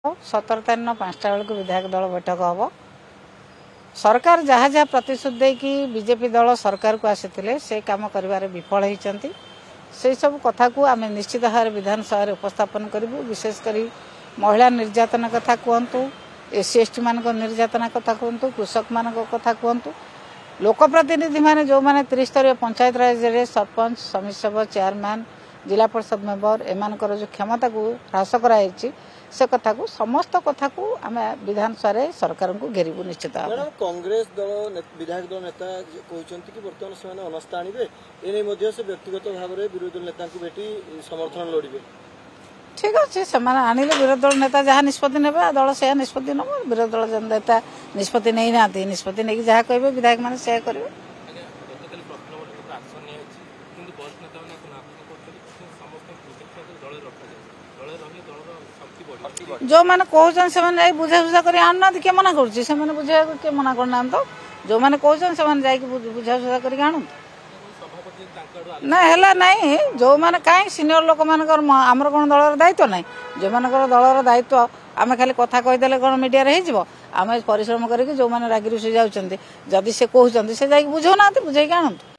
17 तारीख 5टा बेलू विधायक दल बैठक हम सरकार जहाँ जहाँ प्रतिश्रुति देकी बीजेपी दल सरकार को आसी से कम कर विफल होती से सब कथा को आम निश्चित भाव विधानसभा उपस्थापन करूँ। विशेषकर महिला निर्यातना कथा कहतु, एससी एसटी मान निर्यातना कथा कहतु, कृषक मान कथा कहतु, लोकप्रतिनिधि मैंने जो मैंने त्रिस्तरीय पंचायत राज सरपंच समिति सभा चेयरमैन जिला परिषद मेंबर एमानकर जो क्षमता को ह्रास कराई से कथा को समस्त कथा को आम विधानसभा सरकार को घेरबू निश्चित। कांग्रेस दल विधायक दल नेता कहते कि बर्तमान से अनस्था आणवे एने से व्यक्तिगत भाव में विरोधी दल नेता भेटी समर्थन लड़े। ठीक अच्छे से आनिले विरोधी दल नेता जहाँ निष्पत्ति ने दल से निष्पत्ति नब विरोधी दल नेता निष्पत्ति नहीं ना निष्पत्ति नहीं जहाँ कहे विधायक मैंने से करेंगे। जो मैंने कहते से बुझाबुझा कर आना किए मना कर बुझा किए मना करना तो जो मैंने कहते से बुझाबुझा कर आणु ना है नाई जो मैंने कहीं सीनियर लोक मानकर कौन दलर दायित्व ना जो मान दलर दायित्व आम खाली कथा कहीदे कौन मीडिया आम परिश्रम करके जो मैंने रागी रुषि जाऊँच जदि से कहते से बुझाऊना बुझे आणु।